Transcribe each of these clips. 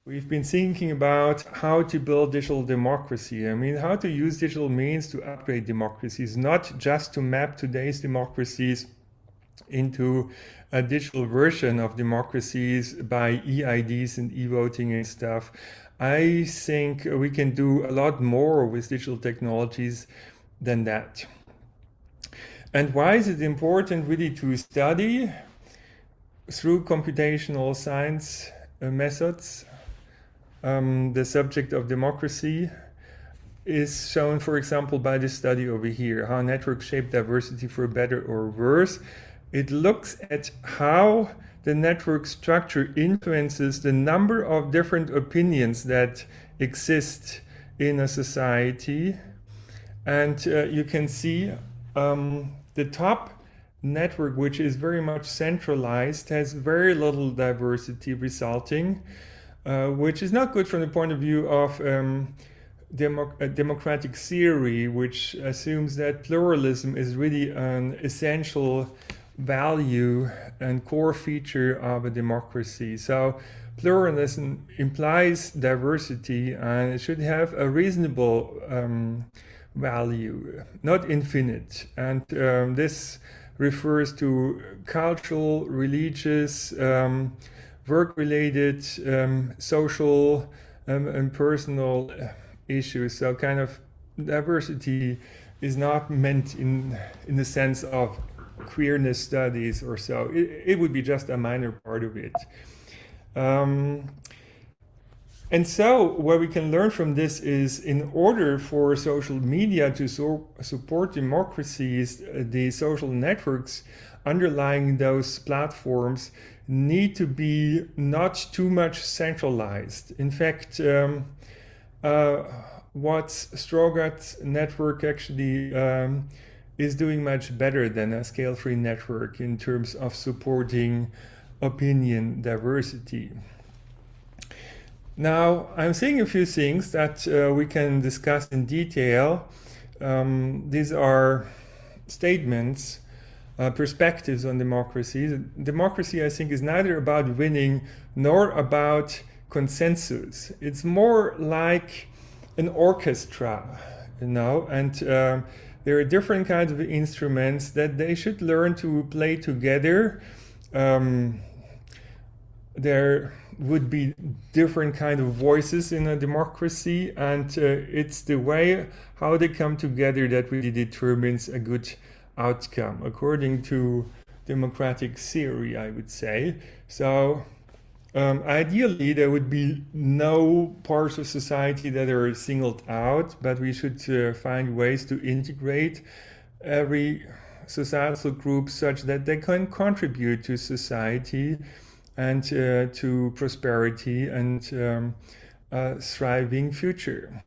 We've been thinking about how to build digital democracy. I mean, how to use digital means to upgrade democracies, not just to map today's democracies into a digital version of democracies by e-IDs and e-voting and stuff. I think we can do a lot more with digital technologies than that. And why is it important really to study through computational science methods the subject of democracy? Is shown, for example, by this study over here, how networks shape diversity for better or worse. It looks at how the network structure influences the number of different opinions that exist in a society. And you can see the top network, which is very much centralized, has very little diversity resulting, which is not good from the point of view of democratic theory, which assumes that pluralism is really an essential value and core feature of a democracy. So pluralism implies diversity, and it should have a reasonable value, not infinite. And this refers to cultural, religious, work-related, social, and personal issues. So kind of diversity is not meant in the sense of queerness studies or so. It would be just a minor part of it. And so what we can learn from this is, in order for social media to support democracies, the social networks underlying those platforms need to be not too much centralized. In fact, what Strogat's network actually is doing much better than a scale-free network in terms of supporting opinion diversity. Now, I'm saying a few things that we can discuss in detail. These are statements, perspectives on democracy. Democracy, I think, is neither about winning nor about consensus. It's more like an orchestra, and there are different kinds of instruments that they should learn to play together. There would be different kind of voices in a democracy, and it's the way how they come together that really determines a good outcome, according to democratic theory, I would say. So ideally, there would be no parts of society that are singled out, but we should find ways to integrate every societal group such that they can contribute to society and to prosperity and a thriving future.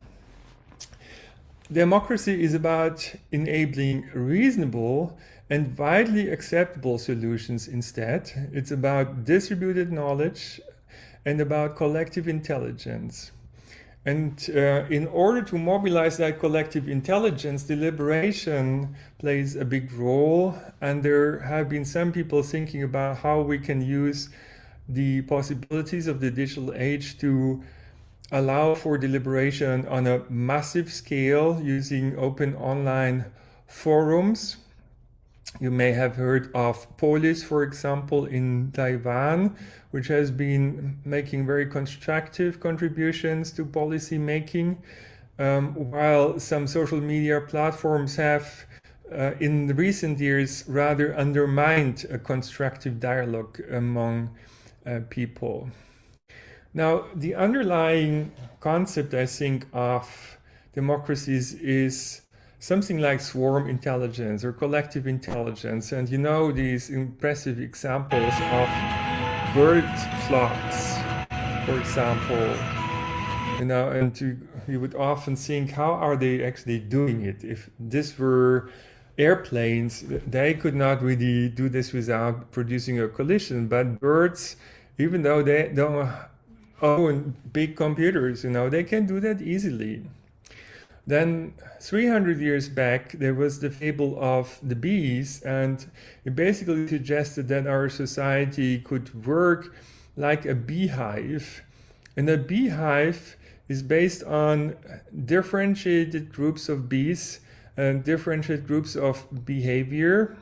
Democracy is about enabling reasonable and widely acceptable solutions instead. It's about distributed knowledge and about collective intelligence. And in order to mobilize that collective intelligence, deliberation plays a big role. And there have been some people thinking about how we can use the possibilities of the digital age to allow for deliberation on a massive scale using open online forums. You may have heard of Polis, for example, in Taiwan, which has been making very constructive contributions to policy making, while some social media platforms have, in recent years, rather undermined a constructive dialogue among people. Now, the underlying concept, I think, of democracies is something like swarm intelligence or collective intelligence. And you know these impressive examples of bird flocks, for example, and you would often think, how are they actually doing it? If this were airplanes, they could not really do this without producing a collision. But birds, even though they don't own big computers, they can do that easily. Then 300 years back, there was the fable of the bees, and it basically suggested that our society could work like a beehive, And a beehive is based on differentiated groups of bees and differentiated groups of behavior.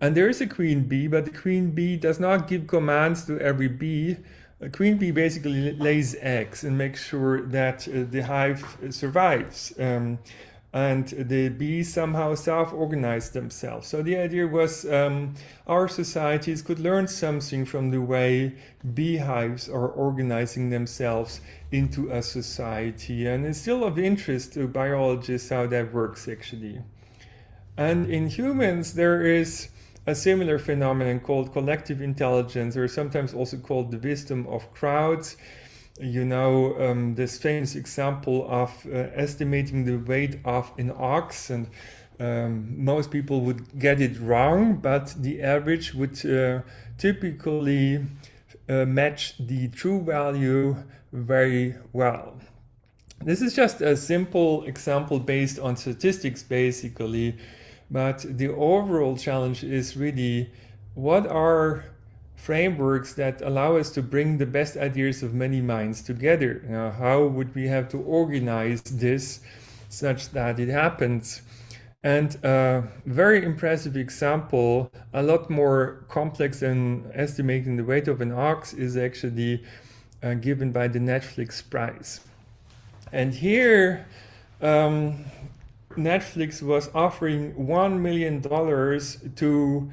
And there is a queen bee, but the queen bee does not give commands to every bee. A queen bee basically lays eggs and makes sure that the hive survives. And the bees somehow self-organize themselves. So the idea was our societies could learn something from the way beehives are organizing themselves into a society. And it's still of interest to biologists how that works, actually. And in humans, there is a similar phenomenon called collective intelligence, or sometimes also called the wisdom of crowds. You know, this famous example of estimating the weight of an ox, and most people would get it wrong, but the average would typically match the true value very well. This is just a simple example based on statistics, basically. But the overall challenge is really, what are frameworks that allow us to bring the best ideas of many minds together? How would we have to organize this such that it happens? And a very impressive example, a lot more complex than estimating the weight of an ox, is actually given by the Netflix prize. And here, Netflix was offering $1 million to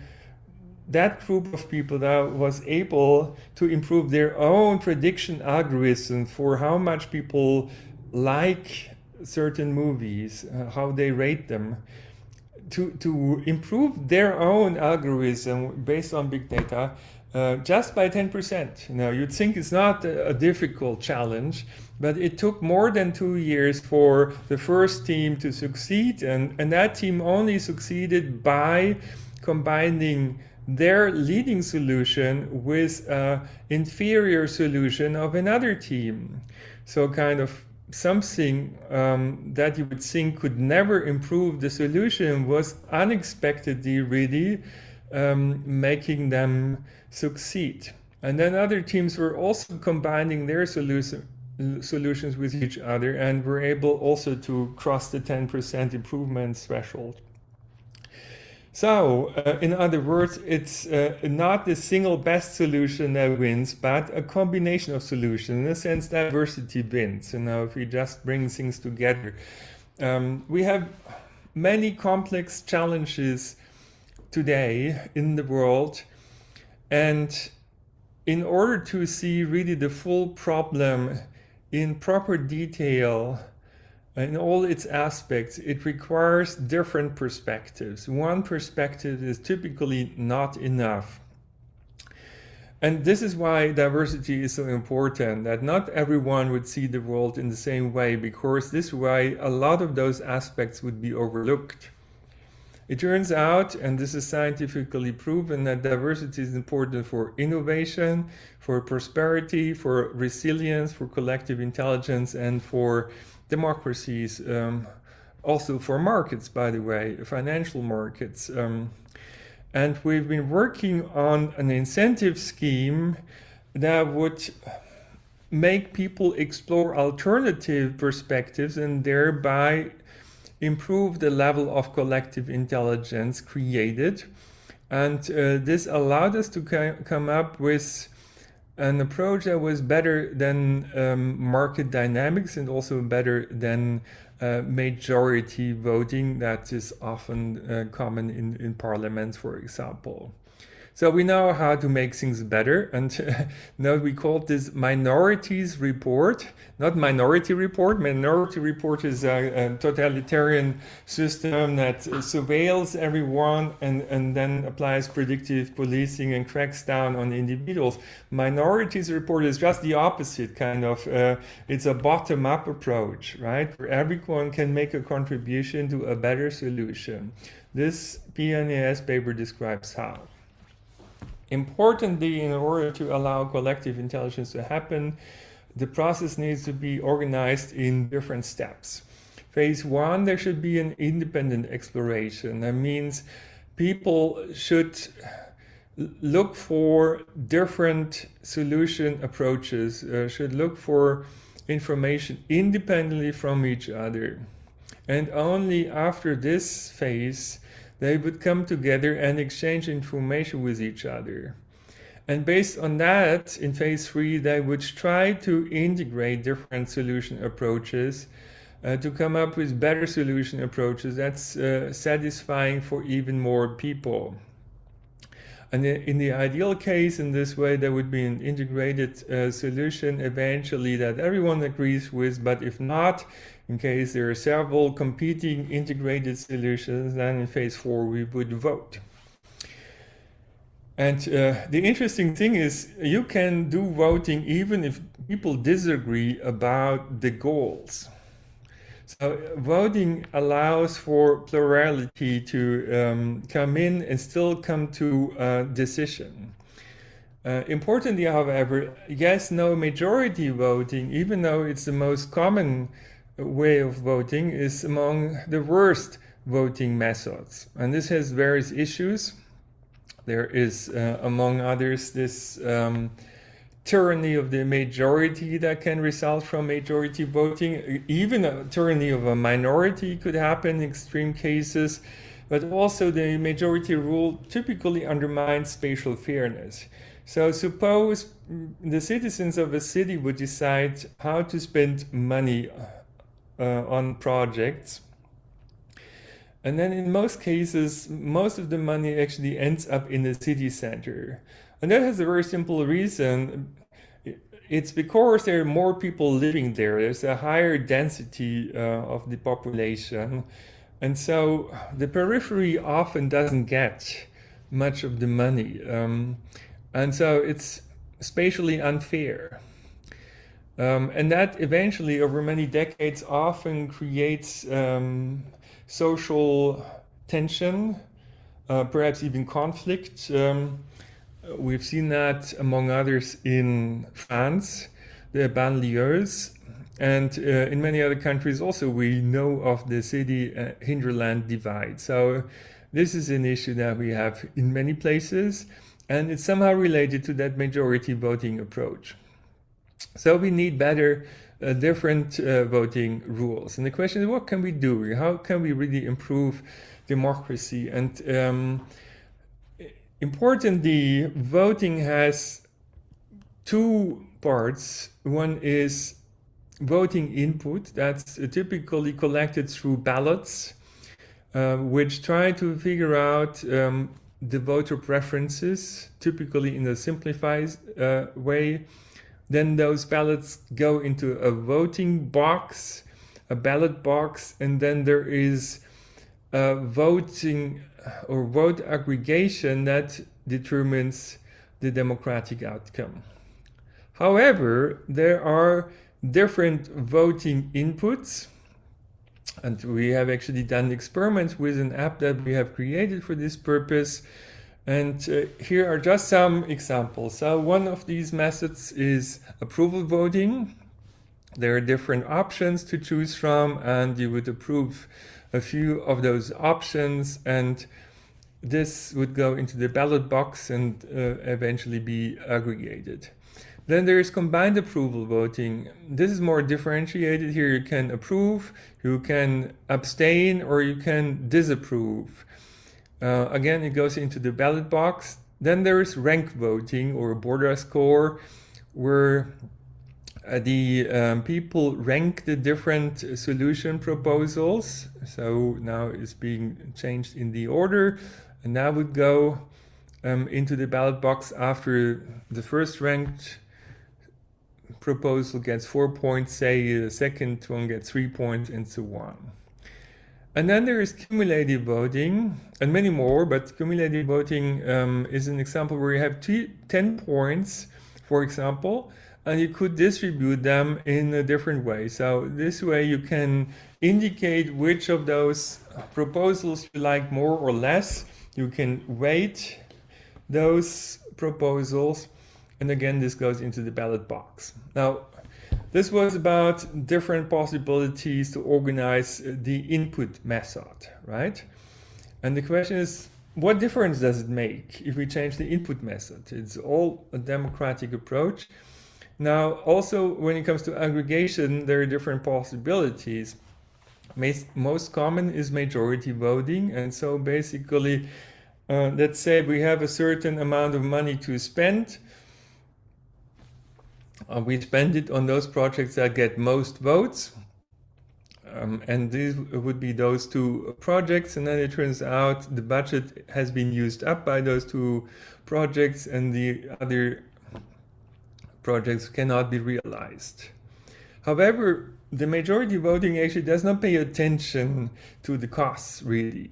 that group of people that was able to improve their own prediction algorithm for how much people like certain movies, how they rate them, to improve their own algorithm based on big data just by 10%. Now, you'd think it's not a difficult challenge, but it took more than 2 years for the first team to succeed, and that team only succeeded by combining their leading solution with an inferior solution of another team. So kind of something that you would think could never improve the solution was unexpectedly really making them succeed. And then other teams were also combining their solutions with each other and were able also to cross the 10% improvement threshold. So, in other words, it's not the single best solution that wins, but a combination of solutions. In a sense, diversity wins. You know, if we just bring things together. We have many complex challenges today in the world, and in order to see really the full problem in proper detail, in all its aspects, it requires different perspectives. One perspective is typically not enough. And this is why diversity is so important, that not everyone would see the world in the same way, because this way a lot of those aspects would be overlooked. It turns out, and this is scientifically proven, that diversity is important for innovation, for prosperity, for resilience, for collective intelligence, and for democracies, also for markets, by the way, financial markets. And we've been working on an incentive scheme that would make people explore alternative perspectives and thereby improve the level of collective intelligence created. And this allowed us to come up with an approach that was better than market dynamics and also better than majority voting that is often common in parliaments, for example. So we know how to make things better, and now we call this minorities report, not minority report. Minority report is a totalitarian system that surveils everyone and then applies predictive policing and cracks down on individuals. Minorities report is just the opposite kind of, it's a bottom-up approach, right? Where everyone can make a contribution to a better solution. This PNAS paper describes how. Importantly, in order to allow collective intelligence to happen, the process needs to be organized in different steps. Phase one, there should be an independent exploration. That means people should look for different solution approaches, should look for information independently from each other. And only after this phase, they would come together and exchange information with each other. And based on that, in phase 3, they would try to integrate different solution approaches to come up with better solution approaches that's satisfying for even more people. And in the ideal case, in this way, there would be an integrated solution eventually that everyone agrees with. But if not, in case there are several competing integrated solutions, then in phase 4 we would vote. And the interesting thing is you can do voting even if people disagree about the goals. So voting allows for plurality to come in and still come to a decision. Importantly, however, yes-no majority voting, even though it's the most common way of voting, is among the worst voting methods. And this has various issues. There is, among others, this tyranny of the majority that can result from majority voting. Even a tyranny of a minority could happen in extreme cases, but also the majority rule typically undermines spatial fairness. So suppose the citizens of a city would decide how to spend money on projects. And then in most cases, most of the money actually ends up in the city center. And that has a very simple reason. It's because there are more people living there. There's a higher density of the population. And so the periphery often doesn't get much of the money. And so it's spatially unfair. And that eventually, over many decades, often creates social tension, perhaps even conflict. We've seen that, among others, in France, the banlieues, and in many other countries also we know of the city-hinterland divide. So this is an issue that we have in many places, and it's somehow related to that majority voting approach. So we need better different voting rules. And the question is, what can we do? How can we really improve democracy? And importantly, voting has two parts. One is voting input, that's typically collected through ballots, which try to figure out the voter preferences, typically in a simplified way. Then those ballots go into a voting box, a ballot box, and then there is a voting or vote aggregation that determines the democratic outcome. However, there are different voting inputs, and we have actually done experiments with an app that we have created for this purpose. And here are just some examples. So one of these methods is approval voting. There are different options to choose from, and you would approve a few of those options, and this would go into the ballot box and eventually be aggregated. Then there is combined approval voting. This is more differentiated. Here you can approve, you can abstain, or you can disapprove. Again, it goes into the ballot box. Then there is rank voting or border score, where the people rank the different solution proposals. So now it's being changed in the order, and that would go into the ballot box after the first ranked proposal gets 4 points, say the second one gets 3 points, and so on. And then there is cumulative voting, and many more, but cumulative voting is an example where you have 10 points, for example, and you could distribute them in a different way. So this way you can indicate which of those proposals you like more or less. You can weight those proposals, and again, this goes into the ballot box. Now, this was about different possibilities to organize the input method, right? And the question is, what difference does it make if we change the input method? It's all a democratic approach. Now, also, when it comes to aggregation, there are different possibilities. Most common is majority voting, and so basically, let's say we have a certain amount of money to spend. We spend it on those projects that get most votes. And these would be those two projects, and then it turns out the budget has been used up by those two projects, and the other projects cannot be realized. However, the majority voting actually does not pay attention to the costs, really.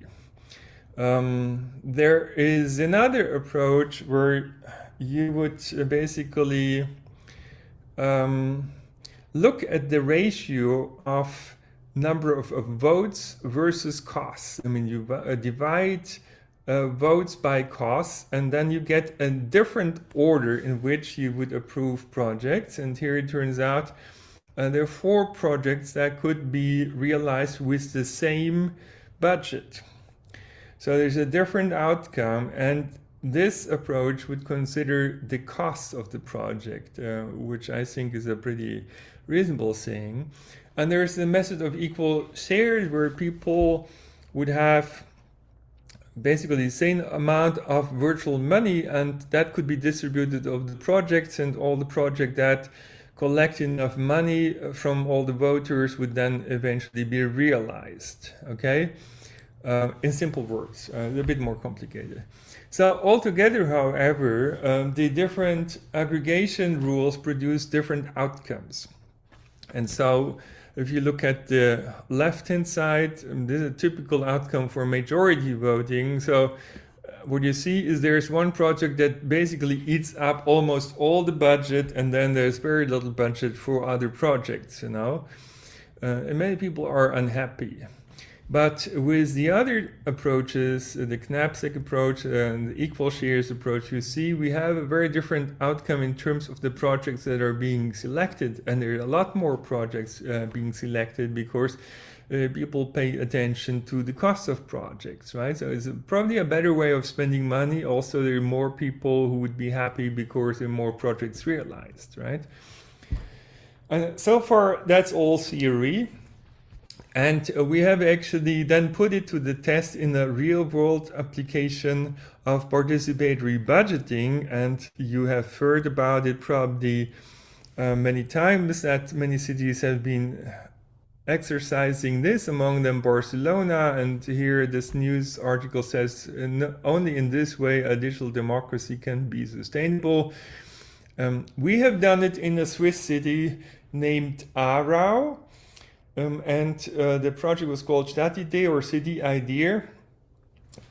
There is another approach where you would basically look at the ratio of number of votes versus costs. I mean, you divide votes by costs, and then you get a different order in which you would approve projects. And here it turns out there are 4 projects that could be realized with the same budget. So there's a different outcome, and this approach would consider the costs of the project, which I think is a pretty reasonable thing. And there's the method of equal shares, where people would have basically the same amount of virtual money, and that could be distributed over the projects, and all the projects that collect enough money from all the voters would then eventually be realized. Okay? In simple words, a bit more complicated. So altogether, however, the different aggregation rules produce different outcomes. And so if you look at the left-hand side, this is a typical outcome for majority voting. So what you see is there's one project that basically eats up almost all the budget, and then there's very little budget for other projects, you know. And many people are unhappy. But with the other approaches, the knapsack approach and the equal shares approach, you see we have a very different outcome in terms of the projects that are being selected. And there are a lot more projects being selected because people pay attention to the cost of projects, right? So it's probably a better way of spending money. Also, there are more people who would be happy because there are more projects realized, right? And so far, that's all theory. And we have actually then put it to the test in a real-world application of participatory budgeting. And you have heard about it probably many times, that many cities have been exercising this, among them Barcelona. And here this news article says only in this way a digital democracy can be sustainable. We have done it in a Swiss city named Aarau. And the project was called Stadtidee, or City Idea.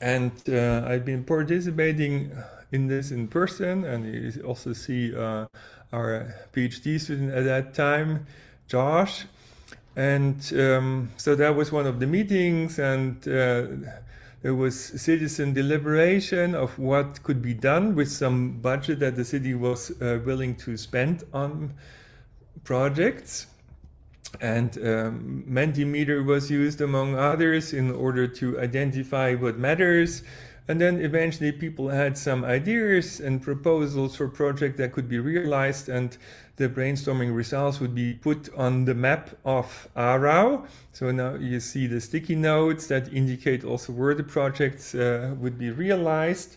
And I've been participating in this in person, and you also see our PhD student at that time, Josh. And so that was one of the meetings, and there was citizen deliberation of what could be done with some budget that the city was willing to spend on projects. And Mentimeter was used, among others, in order to identify what matters. And then eventually people had some ideas and proposals for projects that could be realized, and the brainstorming results would be put on the map of Aarau. So now you see the sticky notes that indicate also where the projects would be realized.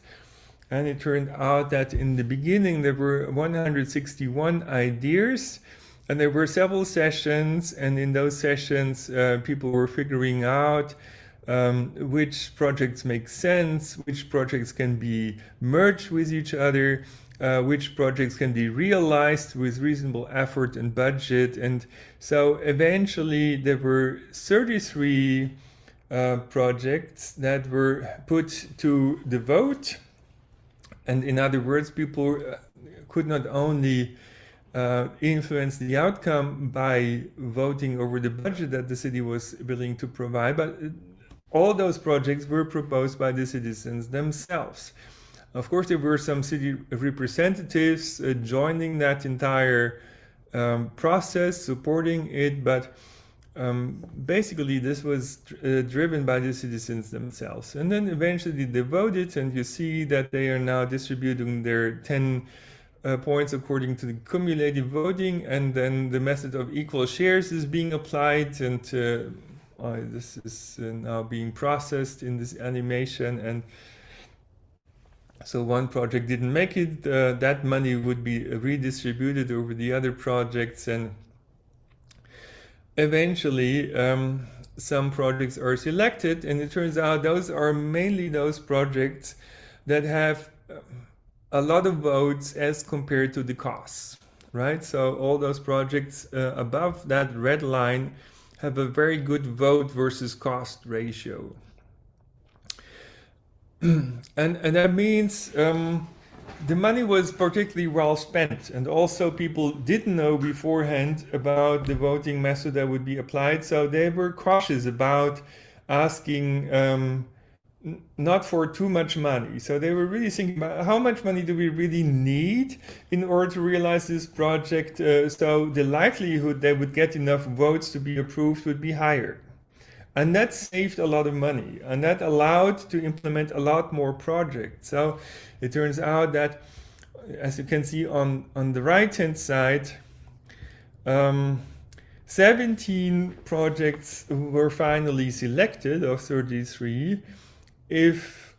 And it turned out that in the beginning there were 161 ideas. And there were several sessions, and in those sessions, people were figuring out which projects make sense, which projects can be merged with each other, which projects can be realized with reasonable effort and budget. And so eventually there were 33 projects that were put to the vote. And in other words, people could not only influence the outcome by voting over the budget that the city was willing to provide, but all those projects were proposed by the citizens themselves. Of course, there were some city representatives joining that entire process, supporting it, but basically this was driven by the citizens themselves. And then eventually they voted, and you see that they are now distributing their 10 points according to the cumulative voting, and then the method of equal shares is being applied, and this is now being processed in this animation. And so one project didn't make it, that money would be redistributed over the other projects, and eventually some projects are selected, and it turns out those are mainly those projects that have a lot of votes as compared to the costs, right? So all those projects above that red line have a very good vote versus cost ratio. and that means the money was particularly well spent, and also people didn't know beforehand about the voting method that would be applied, so they were cautious about asking not for too much money. So they were really thinking about how much money do we really need in order to realize this project, so the likelihood they would get enough votes to be approved would be higher. And that saved a lot of money, and that allowed to implement a lot more projects. So it turns out that, as you can see on the right-hand side, 17 projects were finally selected of 33. If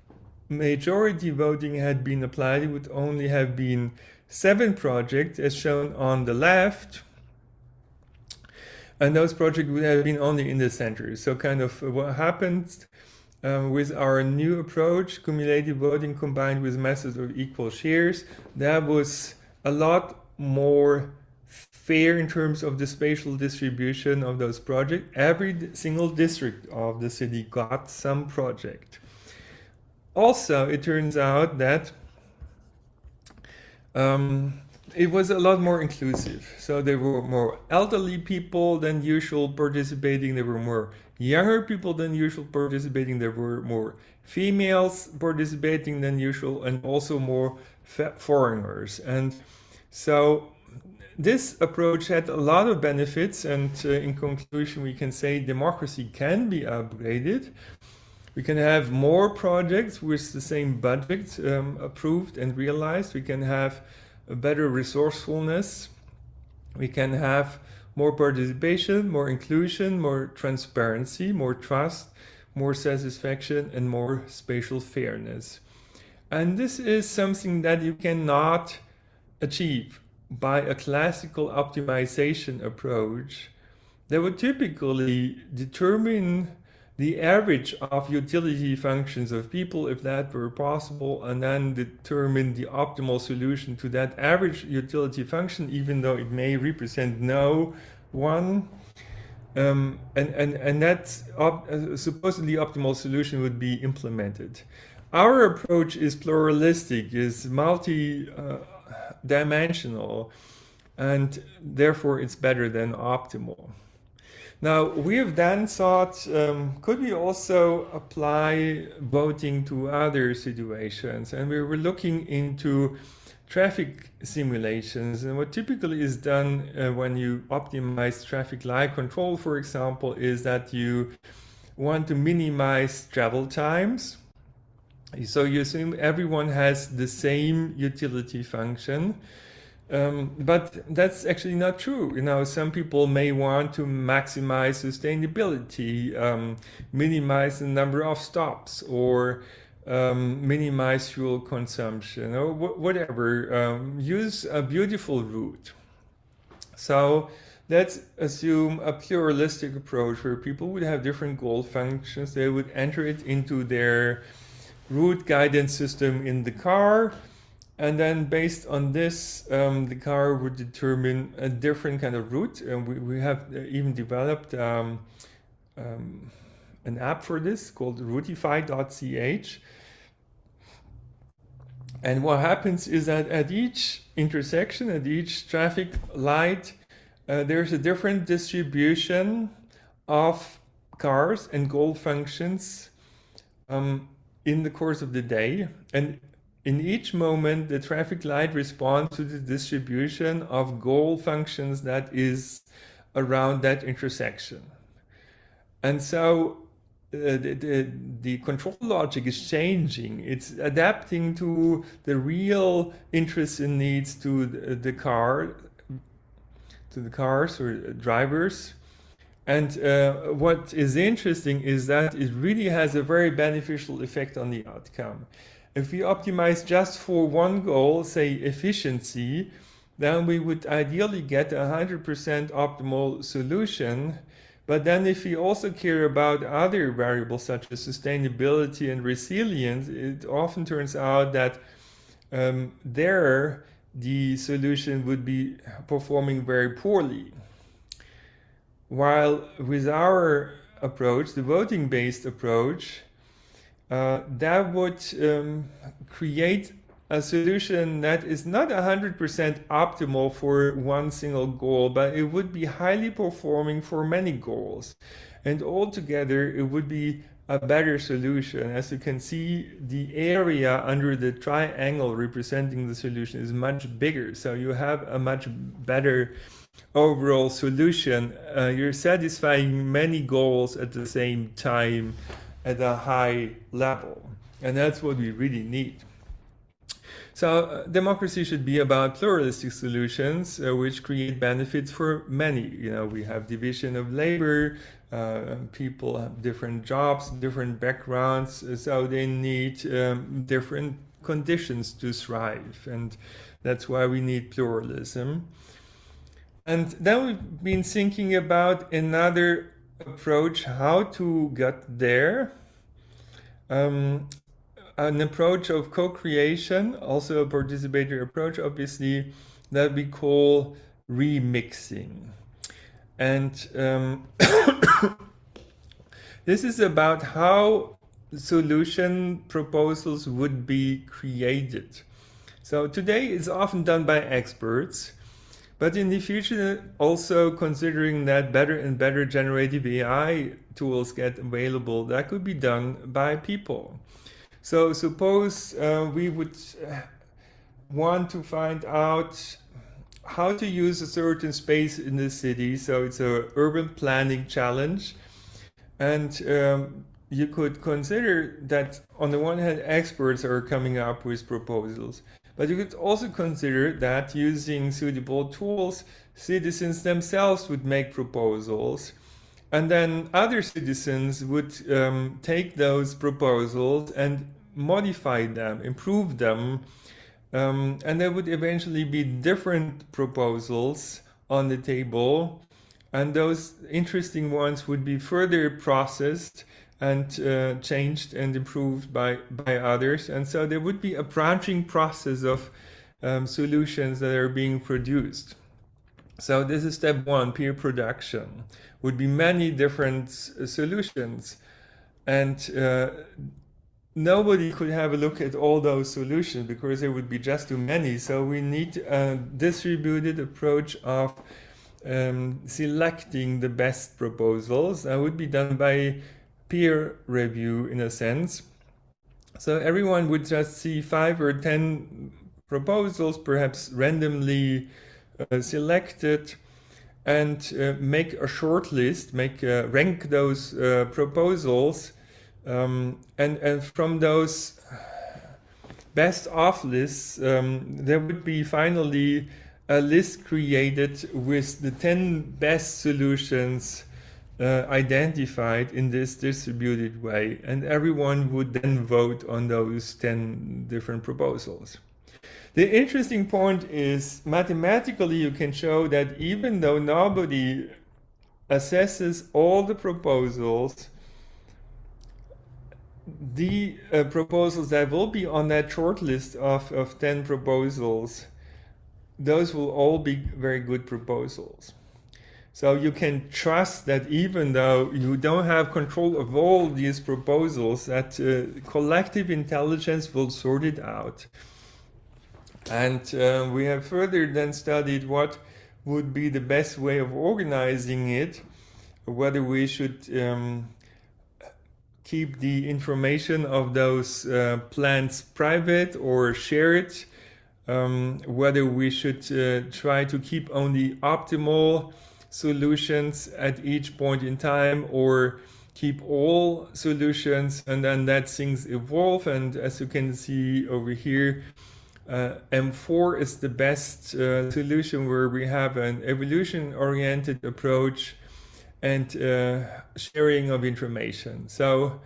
majority voting had been applied, it would only have been 7 projects, as shown on the left. And those projects would have been only in the center. So kind of what happened with our new approach, cumulative voting combined with methods of equal shares, that was a lot more fair in terms of the spatial distribution of those projects. Every single district of the city got some project. Also, it turns out that it was a lot more inclusive. So there were more elderly people than usual participating. There were more younger people than usual participating. There were more females participating than usual, and also more foreigners. And so this approach had a lot of benefits. And in conclusion, we can say democracy can be upgraded. We can have more projects with the same budget approved and realized. We can have a better resourcefulness. We can have more participation, more inclusion, more transparency, more trust, more satisfaction, and more spatial fairness. And this is something that you cannot achieve by a classical optimization approach that would typically determine the average of utility functions of people, if that were possible, and then determine the optimal solution to that average utility function, even though it may represent no one. And that supposedly optimal solution would be implemented. Our approach is pluralistic, is multi-dimensional, and therefore it's better than optimal. Now, we have then thought, could we also apply voting to other situations? And we were looking into traffic simulations. And what typically is done when you optimize traffic light control, for example, is that you want to minimize travel times. So you assume everyone has the same utility function. But that's actually not true. You know, some people may want to maximize sustainability, minimize the number of stops, or minimize fuel consumption, or whatever. Use a beautiful route. So let's assume a pluralistic approach where people would have different goal functions. They would enter it into their route guidance system in the car. And then based on this, the car would determine a different kind of route. And we have even developed an app for this called routify.ch. And what happens is that at each intersection, at each traffic light, there's a different distribution of cars and goal functions in the course of the day. And in each moment, the traffic light responds to the distribution of goal functions that is around that intersection. And so the control logic is changing. It's adapting to the real interests and needs to the car, to the cars or drivers. And what is interesting is that it really has a very beneficial effect on the outcome. If we optimize just for one goal, say efficiency, then we would ideally get a 100% optimal solution. But then if we also care about other variables such as sustainability and resilience, it often turns out that there the solution would be performing very poorly. While with our approach, the voting-based approach, that would create a solution that is not 100% optimal for one single goal, but it would be highly performing for many goals. And altogether, it would be a better solution. As you can see, the area under the triangle representing the solution is much bigger. So you have a much better overall solution. You're satisfying many goals at the same time at a high level. And that's what we really need. So democracy should be about pluralistic solutions which create benefits for many. You know, we have division of labor, people have different jobs, different backgrounds, so they need different conditions to thrive. And that's why we need pluralism. And then we've been thinking about another approach, how to get there. An approach of co-creation, also a participatory approach, obviously, that we call remixing. And this is about how solution proposals would be created. So today it's often done by experts, but in the future also considering that better and better generative AI tools get available, that could be done by people. So suppose we would want to find out how to use a certain space in the city. So it's an urban planning challenge. And you could consider that on the one hand, experts are coming up with proposals. But you could also consider that using suitable tools, citizens themselves would make proposals. And then other citizens would take those proposals and modify them, improve them, and there would eventually be different proposals on the table. And those interesting ones would be further processed and changed and improved by others. And so there would be a branching process of solutions that are being produced. So this is step one, peer production. Would be many different solutions. And nobody could have a look at all those solutions because there would be just too many. So we need a distributed approach of selecting the best proposals. That would be done by peer review in a sense. So everyone would just see 5 or 10 proposals, perhaps randomly selected, and make a short list, rank those proposals. And from those best of lists, there would be finally a list created with the 10 best solutions identified in this distributed way. And everyone would then vote on those 10 different proposals. The interesting point is mathematically you can show that even though nobody assesses all the proposals, the proposals that will be on that short list of 10 proposals, those will all be very good proposals. So you can trust that even though you don't have control of all these proposals, that collective intelligence will sort it out. And we have further then studied what would be the best way of organizing it, whether we should keep the information of those plans private or share it, whether we should try to keep only optimal solutions at each point in time or keep all solutions, and then let things evolve. And as you can see over here, M4 is the best solution, where we have an evolution-oriented approach and sharing of information. So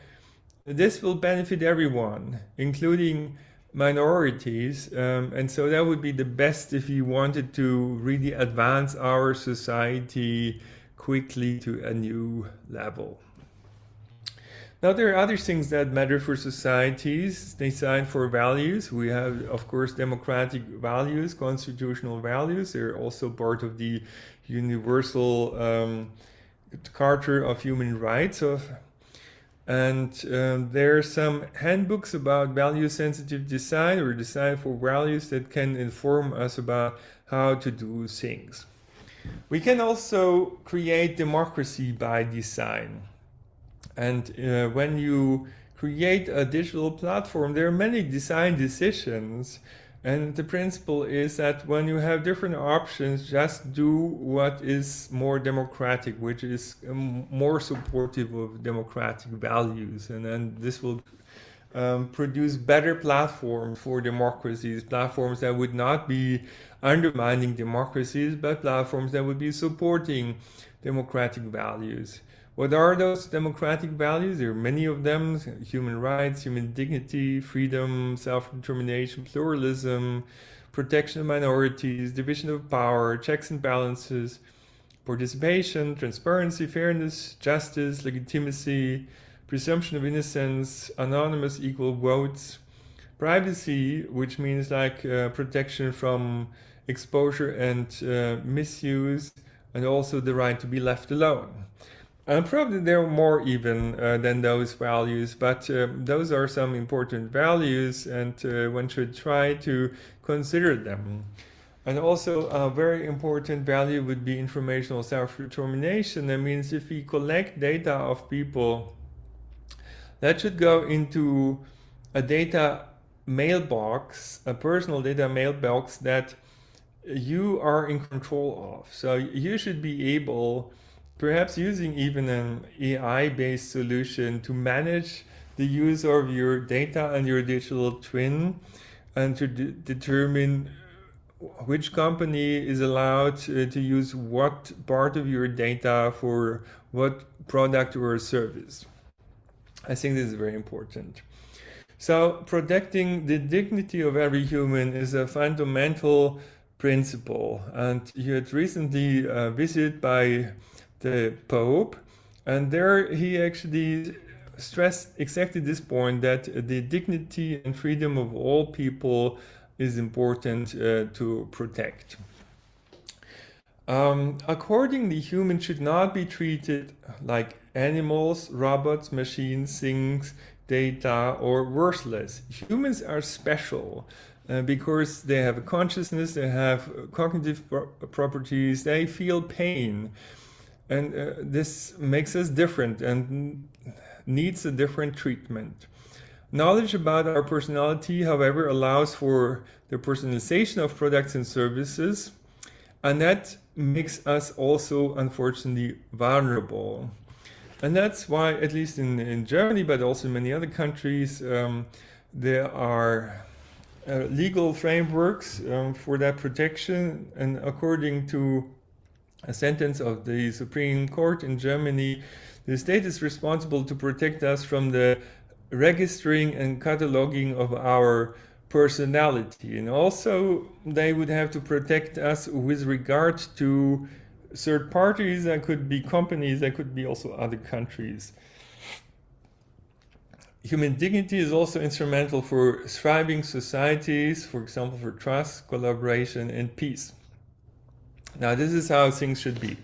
this will benefit everyone, including minorities, and so that would be the best if you wanted to really advance our society quickly to a new level. Now, there are other things that matter for societies. They stand for values. We have, of course, democratic values, constitutional values. They're also part of the Universal Charter of Human Rights. And there are some handbooks about value-sensitive design, or design for values, that can inform us about how to do things. We can also create democracy by design. And when you create a digital platform, there are many design decisions. And the principle is that when you have different options, just do what is more democratic, which is more supportive of democratic values. And then this will produce better platforms for democracies, platforms that would not be undermining democracies, but platforms that would be supporting democratic values. What are those democratic values? There are many of them: human rights, human dignity, freedom, self-determination, pluralism, protection of minorities, division of power, checks and balances, participation, transparency, fairness, justice, legitimacy, presumption of innocence, anonymous equal votes, privacy, which means like protection from exposure and misuse, and also the right to be left alone. And probably there are more even than those values, but those are some important values, and one should try to consider them. And also a very important value would be informational self-determination. That means if we collect data of people, that should go into a data mailbox, a personal data mailbox that you are in control of. So you should be able, perhaps using even an AI-based solution, to manage the use of your data and your digital twin, and to determine which company is allowed to use what part of your data for what product or service. I think this is very important. So protecting the dignity of every human is a fundamental principle. And you had recently visited by the Pope, and there he actually stressed exactly this point, that the dignity and freedom of all people is important to protect. Accordingly, humans should not be treated like animals, robots, machines, things, data, or worthless. Humans are special because they have a consciousness, they have cognitive properties, they feel pain. And this makes us different and needs a different treatment. Knowledge about our personality, however, allows for the personalization of products and services, and that makes us also, unfortunately, vulnerable. And that's why, at least in Germany, but also in many other countries, there are legal frameworks for that protection. And according to a sentence of the Supreme Court in Germany, the state is responsible to protect us from the registering and cataloging of our personality. And also they would have to protect us with regard to third parties. That could be companies, that could be also other countries. Human dignity is also instrumental for thriving societies, for example, for trust, collaboration, and peace. Now, this is how things should be.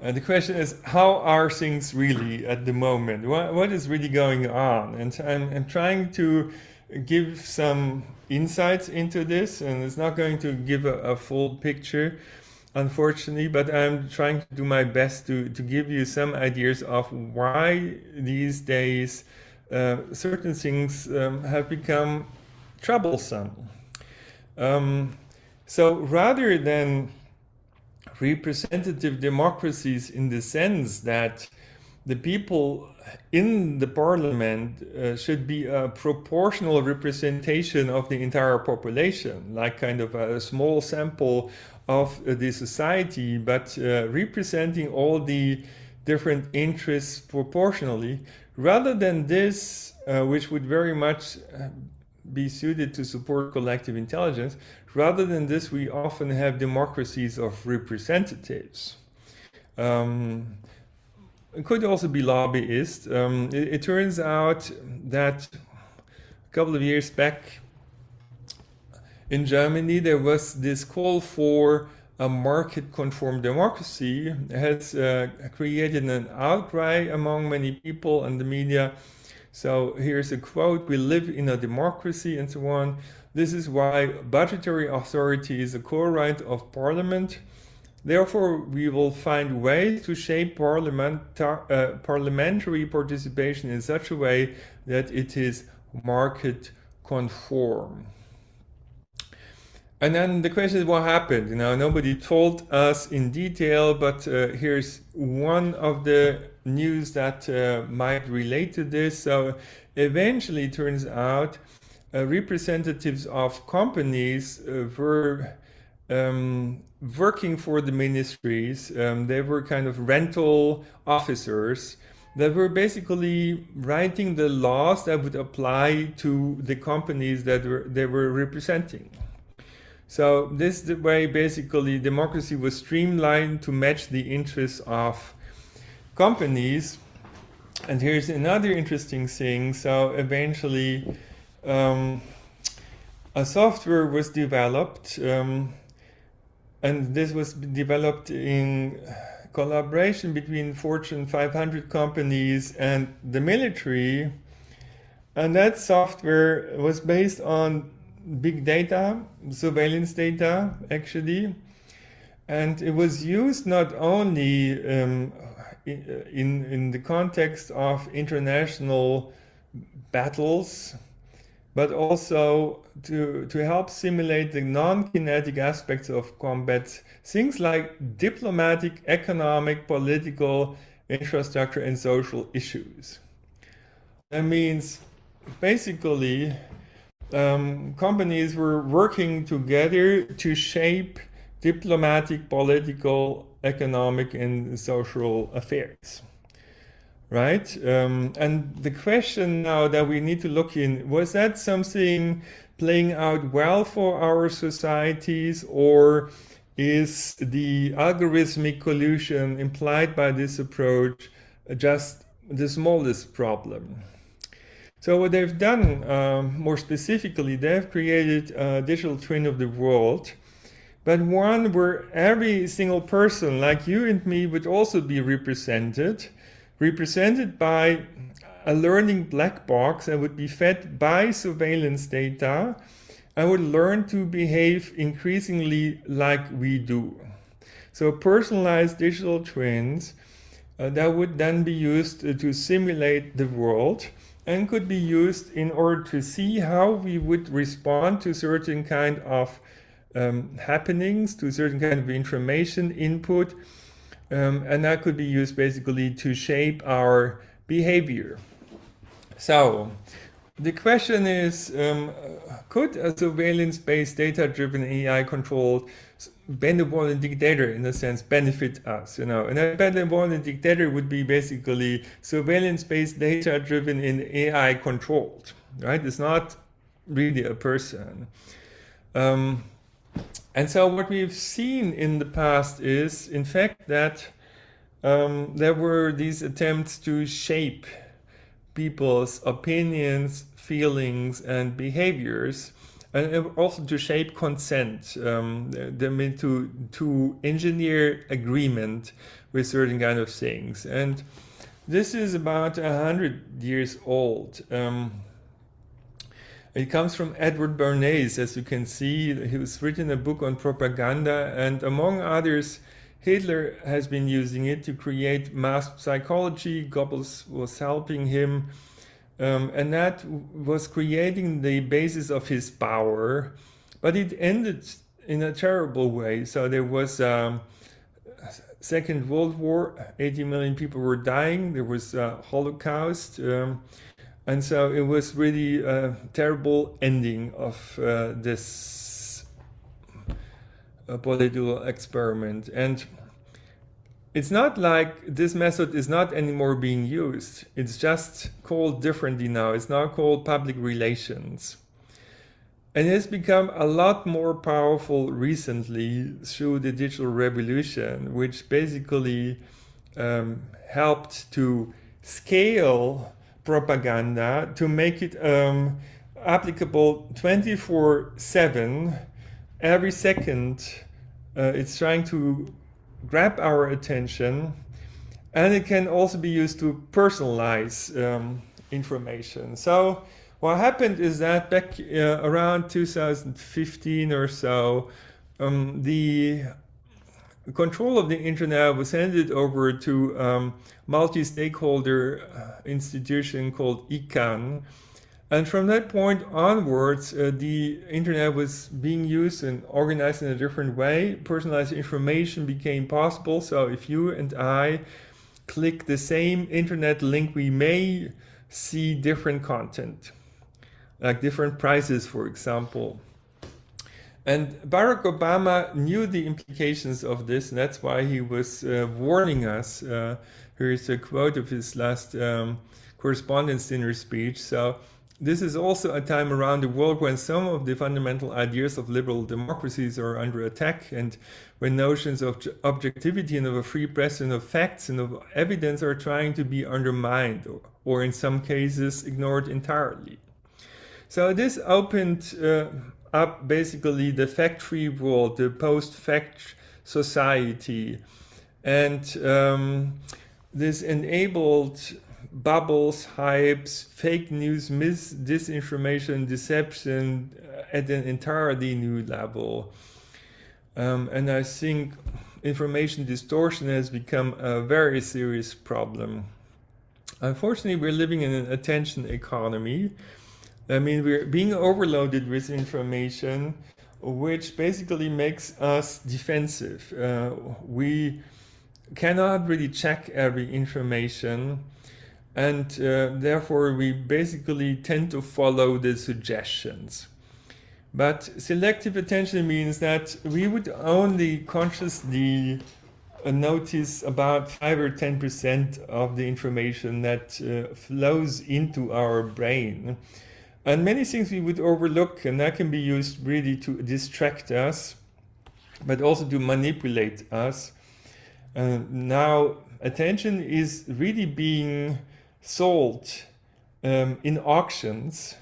The question is, how are things really at the moment? What is really going on? And I'm trying to give some insights into this, and it's not going to give a full picture, unfortunately, but I'm trying to do my best to give you some ideas of why these days certain things have become troublesome. So rather than representative democracies in the sense that the people in the parliament should be a proportional representation of the entire population, like kind of a small sample of the society, but representing all the different interests proportionally, rather than this, which would very much be suited to support collective intelligence. Rather than this, we often have democracies of representatives. It could also be lobbyists. It turns out that a couple of years back in Germany, there was this call for a market-conform democracy. It has created an outcry among many people and the media. So here's a quote: "We live in a democracy," and so on. "This is why budgetary authority is a core right of parliament. Therefore, we will find ways to shape parliamentary participation in such a way that it is market conform." And then the question is, what happened? Nobody told us in detail, but here's one of the news that might relate to this. So eventually, it turns out representatives of companies were working for the ministries. They were kind of rental officers that were basically writing the laws that would apply to the companies that they were representing. So this is the way basically democracy was streamlined to match the interests of companies. And here's another interesting thing. So eventually a software was developed, and this was developed in collaboration between Fortune 500 companies and the military. And that software was based on big data, surveillance data, actually. And it was used not only in the context of international battles, but also to help simulate the non-kinetic aspects of combat, things like diplomatic, economic, political, infrastructure, and social issues. That means basically companies were working together to shape diplomatic, political, economic, and social affairs. Right? And the question now that we need to look in, was that something playing out well for our societies, or is the algorithmic collusion implied by this approach just the smallest problem? So what they've done, more specifically, they've created a digital twin of the world, but one where every single person, like you and me, would also be represented by a learning black box and would be fed by surveillance data and would learn to behave increasingly like we do. So personalized digital twins that would then be used to simulate the world and could be used in order to see how we would respond to certain kind of happenings, to certain kind of information input, and that could be used basically to shape our behavior. So the question is, could a surveillance-based, data-driven, AI-controlled benevolent dictator, in a sense, benefit us? And a benevolent dictator would be basically surveillance-based, data-driven, and AI-controlled. Right? It's not really a person. And so what we've seen in the past is, in fact, that there were these attempts to shape people's opinions, feelings, and behaviors, and also to shape consent. They mean to engineer agreement with certain kind of things. And this is about 100 years old. It comes from Edward Bernays, as you can see. He was written a book on propaganda, and among others, Hitler has been using it to create mass psychology. Goebbels was helping him, and that was creating the basis of his power. But it ended in a terrible way. So there was Second World War, 80 million people were dying. There was a Holocaust. And so it was really a terrible ending of this political experiment. And it's not like this method is not anymore being used. It's just called differently now. It's now called public relations. And it has become a lot more powerful recently through the digital revolution, which basically helped to scale propaganda to make it applicable 24/7. Every second, it's trying to grab our attention, and it can also be used to personalize information. So what happened is that back around 2015 or so, the control of the internet was handed over to a multi-stakeholder institution called ICANN. And from that point onwards, the internet was being used and organized in a different way. Personalized information became possible. So if you and I click the same internet link, we may see different content, like different prices, for example. And Barack Obama knew the implications of this, and that's why he was warning us. Here's a quote of his last correspondence dinner speech. So this is also a time around the world when some of the fundamental ideas of liberal democracies are under attack, and when notions of objectivity and of a free press and of facts and of evidence are trying to be undermined, or in some cases ignored entirely. So this opened up basically the fact-free world, the post-fact society, and this enabled bubbles, hypes, fake news, disinformation, deception at an entirely new level. And I think information distortion has become a very serious problem. Unfortunately, we're living in an attention economy. I mean, we're being overloaded with information, which basically makes us defensive. We cannot really check every information, and therefore we basically tend to follow the suggestions. But selective attention means that we would only consciously notice about 5 or 10% of the information that flows into our brain. And many things we would overlook, and that can be used really to distract us, but also to manipulate us. Now, attention is really being sold in auctions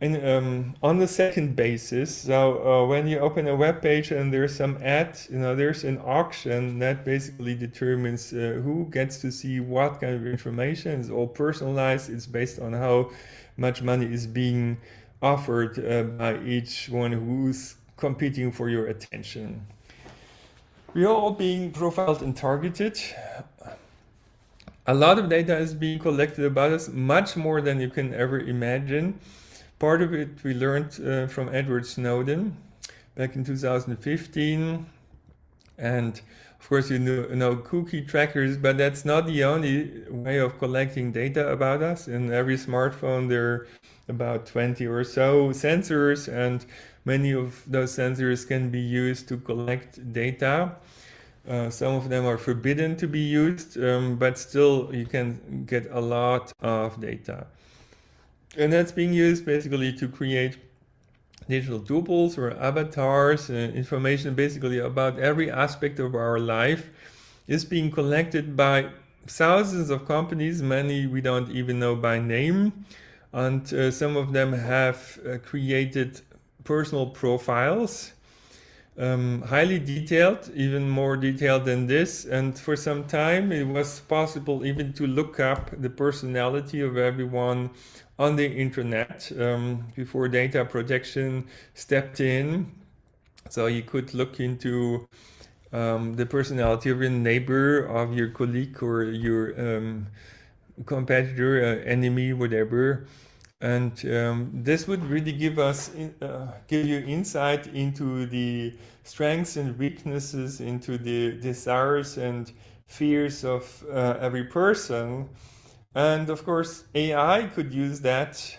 and on the second basis. So when you open a web page and there's some ad, there's an auction that basically determines who gets to see what kind of information. It's all personalized. It's based on how much money is being offered by each one who's competing for your attention. We are all being profiled and targeted. A lot of data is being collected about us, much more than you can ever imagine. Part of it we learned from Edward Snowden back in 2015. And of course, you know cookie trackers, but that's not the only way of collecting data about us. In every smartphone, there are about 20 or so sensors, and many of those sensors can be used to collect data. Some of them are forbidden to be used, but still you can get a lot of data. And that's being used basically to create digital tuples or avatars. Information basically about every aspect of our life is being collected by thousands of companies. Many we don't even know by name. And some of them have created personal profiles, highly detailed, even more detailed than this. And for some time it was possible even to look up the personality of everyone on the internet before data protection stepped in. So you could look into the personality of your neighbor, of your colleague, or your competitor, enemy, whatever. And this would really give you insight into the strengths and weaknesses, into the desires and fears of every person. And of course, AI could use that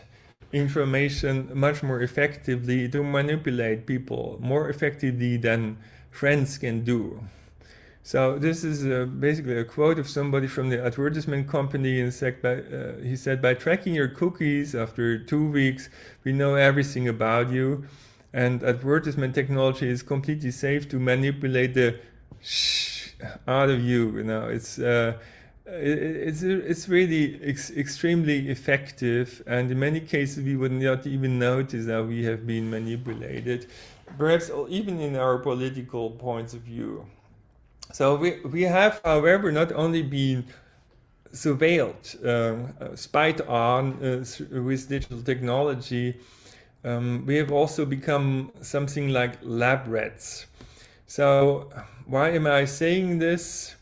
information much more effectively to manipulate people, more effectively than friends can do. So this is basically a quote of somebody from the advertisement company. He said, by tracking your cookies after 2 weeks, we know everything about you. And advertisement technology is completely safe to manipulate the shh out of you. It's really extremely effective. And in many cases, we would not even notice that we have been manipulated, perhaps even in our political points of view. So we have, however, not only been surveilled, spied on with digital technology, we have also become something like lab rats. So why am I saying this?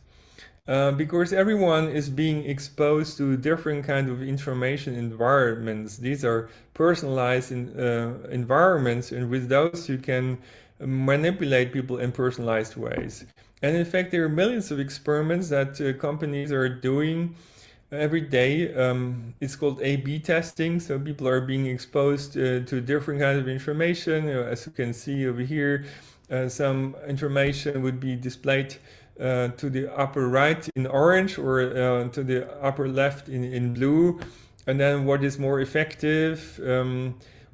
Because everyone is being exposed to different kinds of information environments. These are personalized environments, and with those you can manipulate people in personalized ways. And in fact, there are millions of experiments that companies are doing every day. It's called A/B testing. So people are being exposed to different kinds of information. As you can see over here, some information would be displayed to the upper right in orange, or to the upper left in blue. And then what is more effective,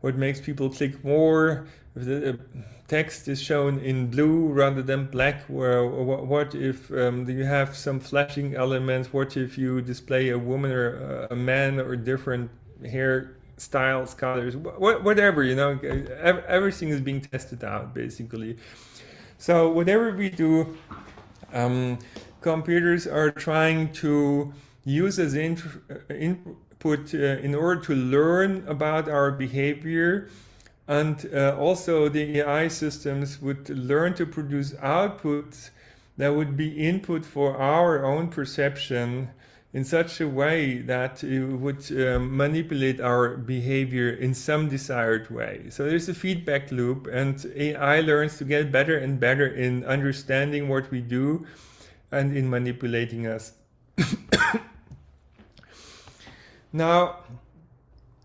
what makes people click more. The text is shown in blue rather than black. What if you have some flashing elements? What if you display a woman or a man or different hair styles, colors, whatever, everything is being tested out basically. So whatever we do, computers are trying to use as input in order to learn about our behavior. And also the AI systems would learn to produce outputs that would be input for our own perception in such a way that it would manipulate our behavior in some desired way. So there's a feedback loop, and AI learns to get better and better in understanding what we do and in manipulating us. Now,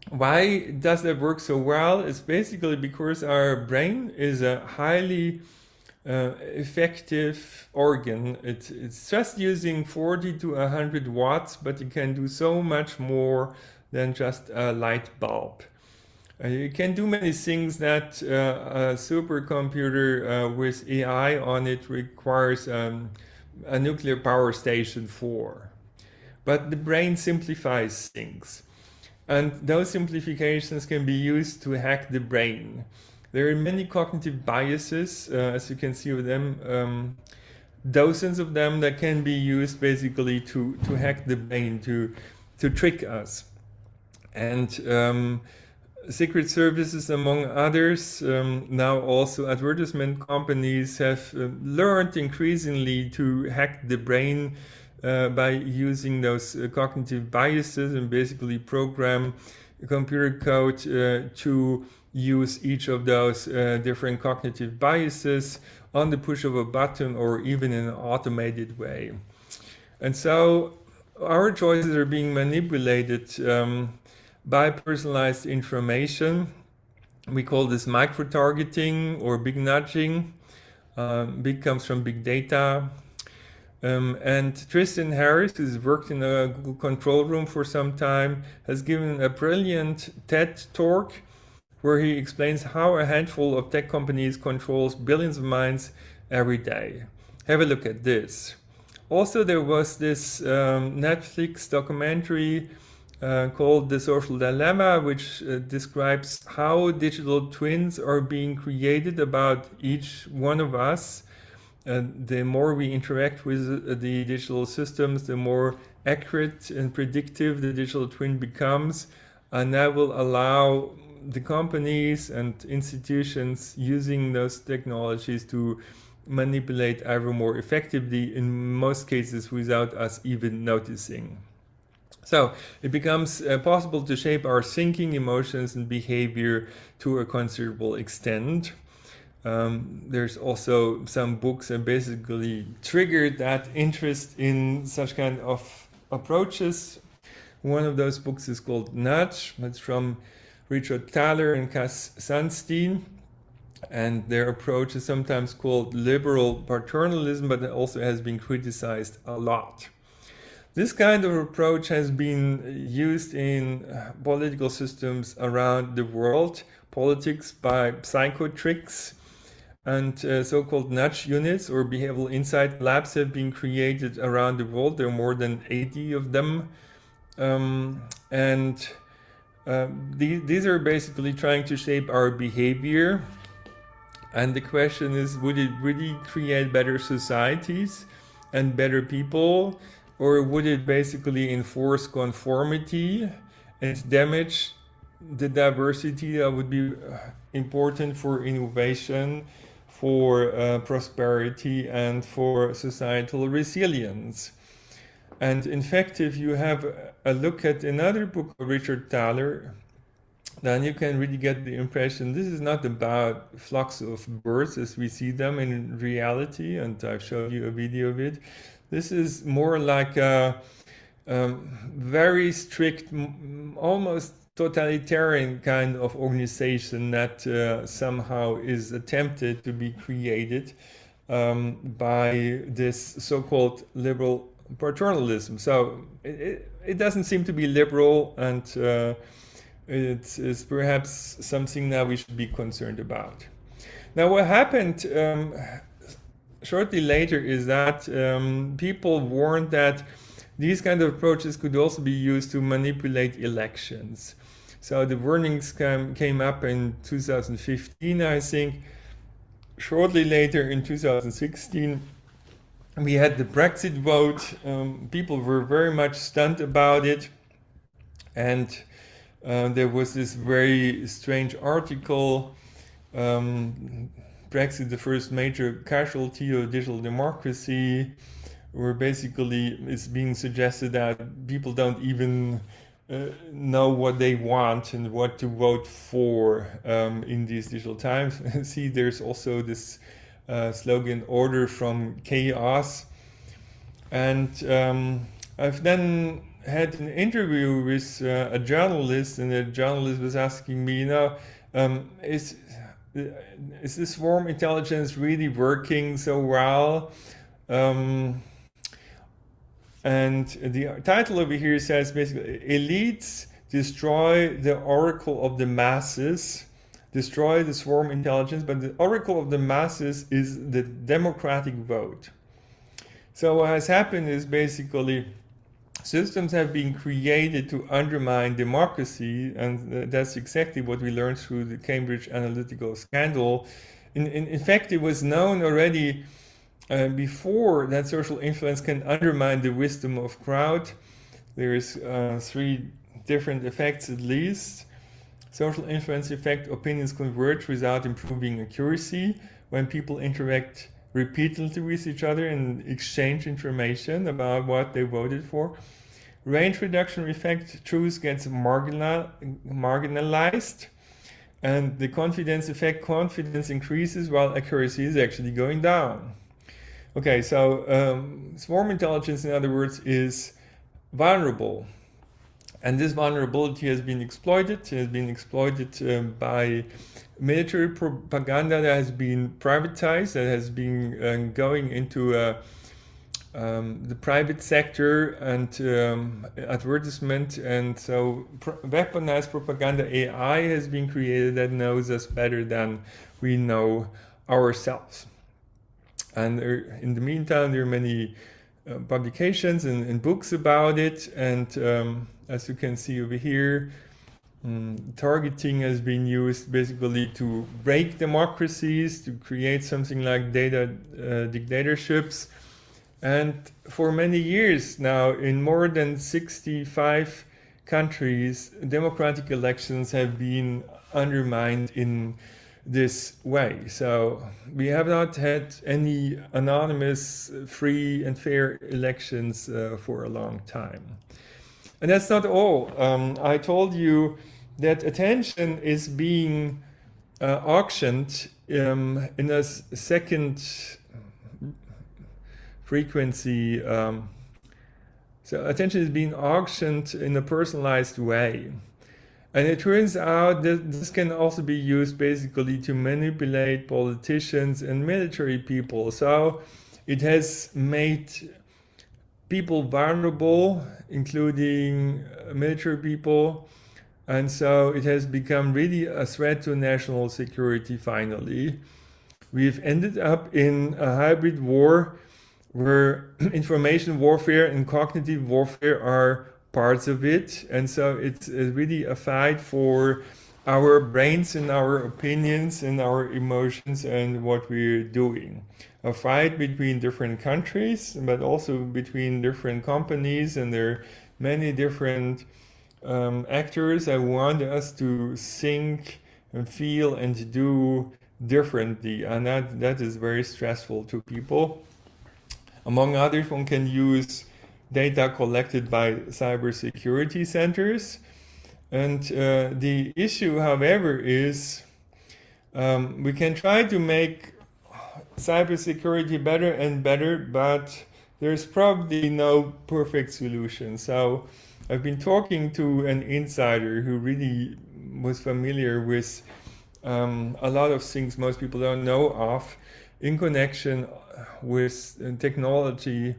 why does that work so well? It's basically because our brain is a highly effective organ. It's just using 40 to 100 watts, but it can do so much more than just a light bulb. You can do many things that a supercomputer with AI on it requires a nuclear power station for. But the brain simplifies things. And those simplifications can be used to hack the brain. There are many cognitive biases, as you can see with them, dozens of them that can be used basically to hack the brain, to trick us. And secret services, among others, now also advertisement companies have learned increasingly to hack the brain by using those cognitive biases and basically program computer code to use each of those different cognitive biases on the push of a button or even in an automated way. And so our choices are being manipulated by personalized information. We call this micro-targeting or big nudging. Big comes from big data. And Tristan Harris, who's worked in a Google control room for some time, has given a brilliant TED talk where he explains how a handful of tech companies controls billions of minds every day. Have a look at this. Also, there was this Netflix documentary called The Social Dilemma, which describes how digital twins are being created about each one of us. The more we interact with the digital systems, the more accurate and predictive the digital twin becomes, and that will allow the companies and institutions using those technologies to manipulate ever more effectively, in most cases without us even noticing. So it becomes possible to shape our thinking, emotions, and behavior to a considerable extent. There's also some books that basically triggered that interest in such kind of approaches. One of those books is called Nudge. It's from Richard Thaler and Cass Sunstein. And their approach is sometimes called liberal paternalism, but it also has been criticized a lot. This kind of approach has been used in political systems around the world, politics by psychotricks, and so-called nudge units or behavioral insight labs have been created around the world. There are more than 80 of them. These are basically trying to shape our behavior. And the question is, would it really create better societies and better people? Or would it basically enforce conformity and damage the diversity that would be important for innovation, for prosperity, and for societal resilience? And in fact, if you have a look at another book of Richard Thaler, then you can really get the impression this is not about flocks of birds as we see them in reality, and I've showed you a video of it. This is more like a very strict, almost totalitarian kind of organization that somehow is attempted to be created by this so-called liberal paternalism. So it doesn't seem to be liberal, and it is perhaps something that we should be concerned about. Now, what happened shortly later is that people warned that these kind of approaches could also be used to manipulate elections. So the warnings came up in 2015, I think. Shortly later, in 2016, we had the Brexit vote. People were very much stunned about it. And there was this very strange article, Brexit, the first major casualty of digital democracy, where basically it's being suggested that people don't even know what they want and what to vote for in these digital times. See, there's also this slogan, order from chaos. And I've then had an interview with a journalist, and the journalist was asking me, is this swarm intelligence really working so well? And the title over here says basically, elites destroy the oracle of the masses, destroy the swarm intelligence, but the oracle of the masses is the democratic vote. So what has happened is basically systems have been created to undermine democracy, and that's exactly what we learned through the Cambridge Analytica scandal. In fact, it was known already before that social influence can undermine the wisdom of crowd. There's 3 different effects at least. Social influence effect: opinions converge without improving accuracy. When people interact repeatedly with each other and exchange information about what they voted for. Range reduction effect: truth gets marginalized. And the confidence effect: confidence increases while accuracy is actually going down. Okay, so swarm intelligence, in other words, is vulnerable. And this vulnerability has been exploited. It has been exploited by military propaganda that has been privatized, that has been going into the private sector and advertisement. And so weaponized propaganda AI has been created that knows us better than we know ourselves. And in the meantime, there are many publications and books about it. And as you can see over here, targeting has been used basically to break democracies, to create something like data dictatorships. And for many years now, in more than 65 countries, democratic elections have been undermined in this way. So we have not had any anonymous, free and fair elections for a long time. And that's not all. I told you that attention is being auctioned in a second frequency. So attention is being auctioned in a personalized way. And it turns out that this can also be used basically to manipulate politicians and military people. So it has made people vulnerable, including military people. And so it has become really a threat to national security finally. We've ended up in a hybrid war where information warfare and cognitive warfare are parts of it. And so it's really a fight for our brains and our opinions and our emotions and what we're doing. A fight between different countries, but also between different companies, and there are many different actors that want us to think and feel and to do differently, and that is very stressful to people. Among others, one can use data collected by cybersecurity centers. And the issue, however, is we can try to make cybersecurity better and better, but there's probably no perfect solution. So I've been talking to an insider who really was familiar with a lot of things most people don't know of in connection with technology.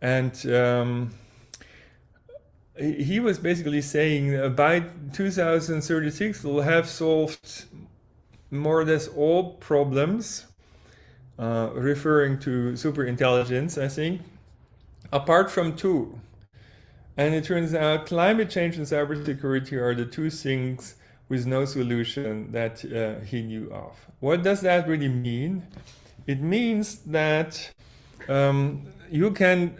And he was basically saying by 2036 we'll have solved more or less all problems, referring to superintelligence, I think, apart from two. And it turns out climate change and cybersecurity are the two things with no solution that he knew of. What does that really mean? It means that you can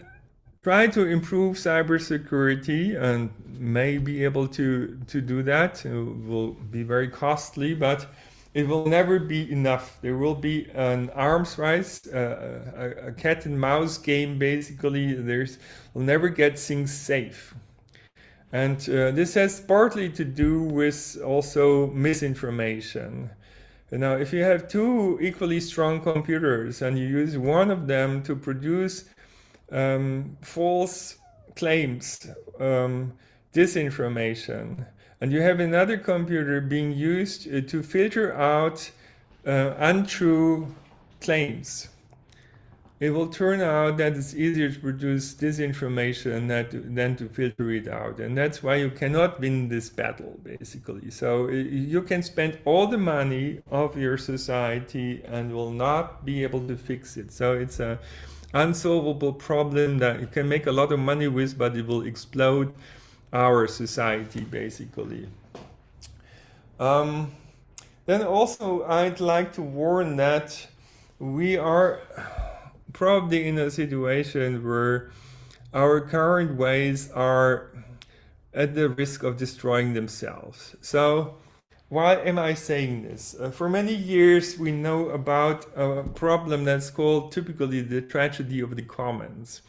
try to improve cybersecurity and may be able to do that. It will be very costly, but it will never be enough. There will be an arms race, a cat and mouse game, basically. We'll never get things safe. And this has partly to do with also misinformation. Now, if you have two equally strong computers and you use one of them to produce false claims, disinformation, and you have another computer being used to filter out untrue claims, it will turn out that it's easier to produce disinformation than to filter it out. And that's why you cannot win this battle, basically. So you can spend all the money of your society and will not be able to fix it. So it's an unsolvable problem that you can make a lot of money with, but it will explode our society, basically. Then also, I'd like to warn that we are probably in a situation where our current ways are at the risk of destroying themselves. So why am I saying this? For many years we know about a problem that's called typically the tragedy of the commons.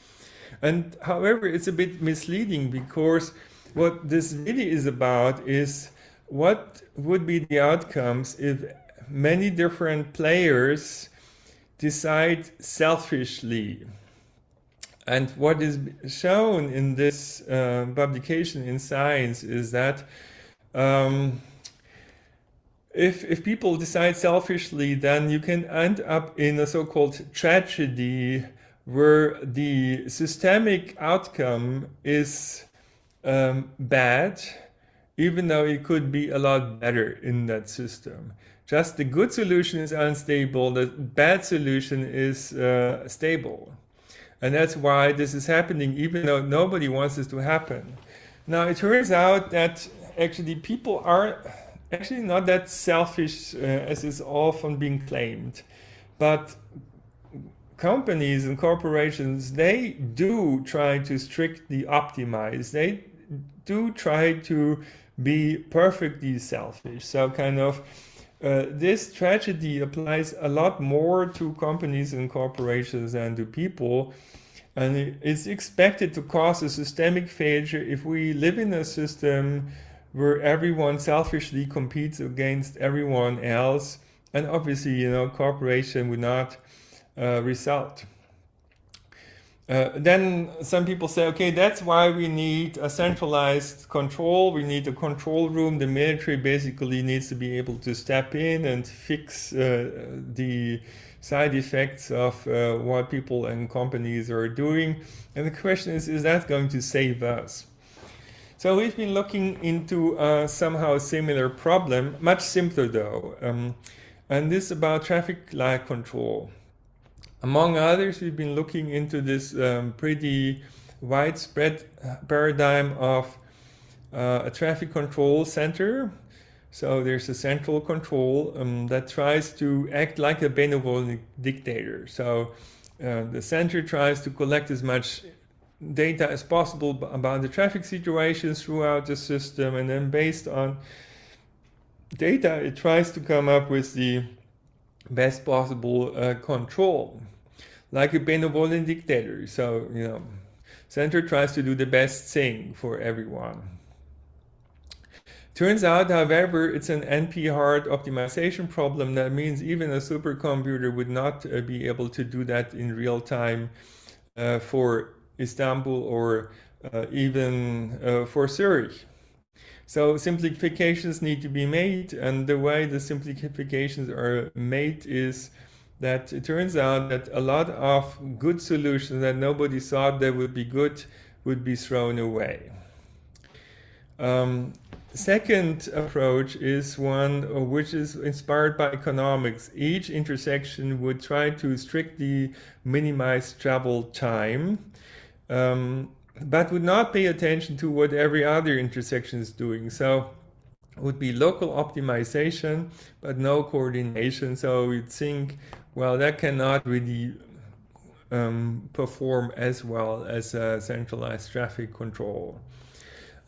And however, it's a bit misleading, because what this really is about is what would be the outcomes if many different players decide selfishly. And what is shown in this publication in Science is that if people decide selfishly, then you can end up in a so-called tragedy where the systemic outcome is bad, even though it could be a lot better in that system. Just the good solution is unstable, the bad solution is stable. And that's why this is happening, even though nobody wants this to happen. Now, it turns out that actually people are actually not that selfish as is often being claimed. But companies and corporations, they do try to strictly optimize. They do try to be perfectly selfish. So kind of this tragedy applies a lot more to companies and corporations than to people. And it's expected to cause a systemic failure if we live in a system where everyone selfishly competes against everyone else. And obviously, cooperation would not result. Then some people say, okay, that's why we need a centralized control. We need a control room. The military basically needs to be able to step in and fix the side effects of what people and companies are doing. And the question is that going to save us? So we've been looking into a somehow similar problem, much simpler though, and this is about traffic light control. Among others, we've been looking into this pretty widespread paradigm of a traffic control center. So there's a central control that tries to act like a benevolent dictator. So the center tries to collect as much data as possible about the traffic situations throughout the system, and then based on data, it tries to come up with the best possible control, like a benevolent dictator. So, center tries to do the best thing for everyone. Turns out, however, it's an NP-hard optimization problem. That means even a supercomputer would not be able to do that in real time for Istanbul or even for Zurich. So simplifications need to be made, and the way the simplifications are made is that it turns out that a lot of good solutions that nobody thought that would be good would be thrown away. Second approach is one which is inspired by economics. Each intersection would try to strictly minimize travel time, but would not pay attention to what every other intersection is doing. So it would be local optimization, but no coordination. So we'd think, well, that cannot really perform as well as a centralized traffic control.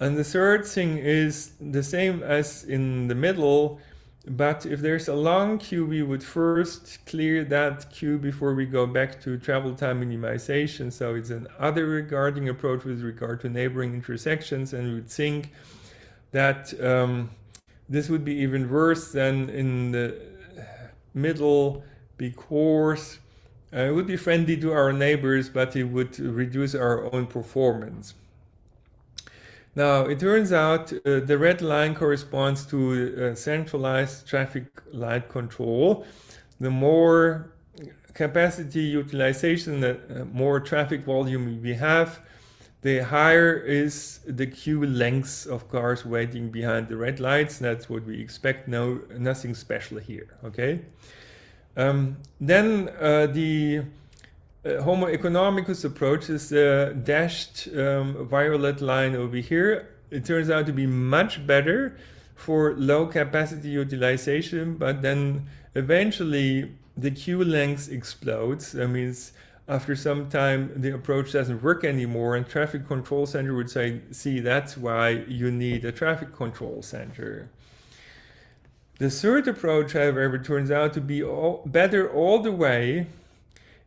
And the third thing is the same as in the middle, but if there's a long queue, we would first clear that queue before we go back to travel time minimization. So it's an other regarding approach with regard to neighboring intersections, and we would think that this would be even worse than in the middle, because it would be friendly to our neighbors, but it would reduce our own performance. Now, it turns out the red line corresponds to centralized traffic light control. The more capacity utilization, the more traffic volume we have, the higher is the queue length of cars waiting behind the red lights. That's what we expect. No, nothing special here, okay? Then the Homo economicus approach is the dashed violet line over here. It turns out to be much better for low capacity utilization, but then eventually the queue length explodes. That means after some time the approach doesn't work anymore, and traffic control center would say, see, that's why you need a traffic control center. The third approach, however, turns out to be better all the way,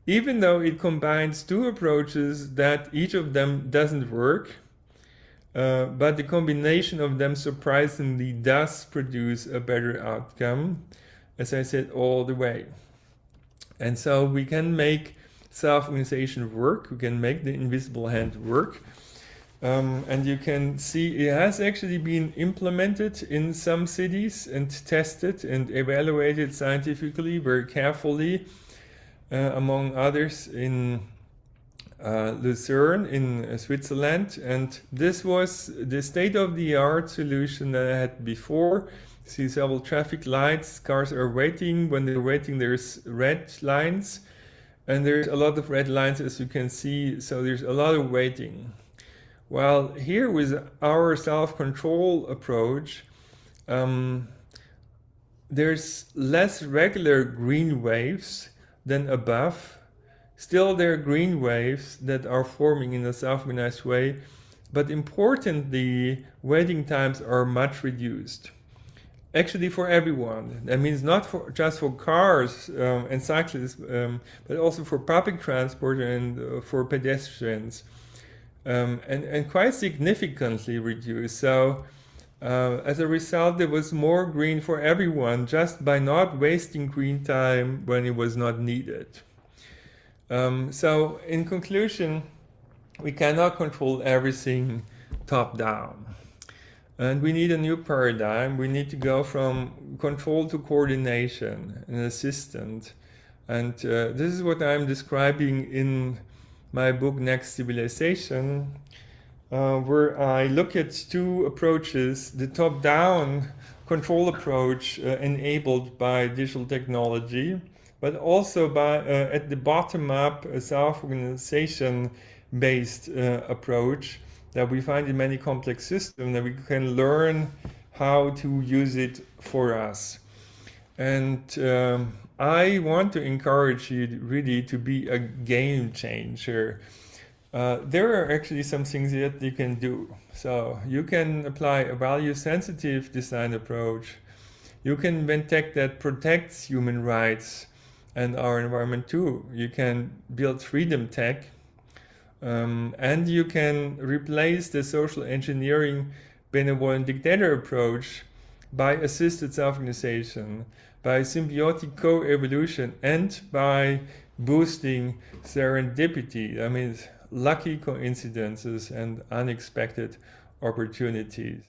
even though it combines two approaches that each of them doesn't work, but the combination of them surprisingly does produce a better outcome, as I said, all the way. And so we can make self-organization work, we can make the invisible hand work, and you can see it has actually been implemented in some cities and tested and evaluated scientifically very carefully. Among others in Lucerne in Switzerland, and this was the state-of-the-art solution that I had before. See several traffic lights, cars are waiting. When they're waiting, there's red lines, and there's a lot of red lines, as you can see, so there's a lot of waiting. While here with our self-control approach, there's less regular green waves than above. Still, there are green waves that are forming in a self-organized way, but importantly, waiting times are much reduced. actually for everyone. That means not just for cars and cyclists, but also for public transport and for pedestrians, and quite significantly reduced. So as a result, there was more green for everyone just by not wasting green time when it was not needed. So in conclusion, we cannot control everything top down. And we need a new paradigm. We need to go from control to coordination and assistant. And this is what I'm describing in my book, Next Civilization, where I look at two approaches: the top-down control approach enabled by digital technology, but also by at the bottom-up self-organization-based approach that we find in many complex systems, that we can learn how to use it for us. And I want to encourage you really to be a game changer. There are actually some things that you can do. So you can apply a value-sensitive design approach. You can invent tech that protects human rights and our environment too. You can build freedom tech. And you can replace the social engineering benevolent dictator approach by assisted self-organization, by symbiotic co-evolution, and by boosting serendipity. I mean, lucky coincidences and unexpected opportunities.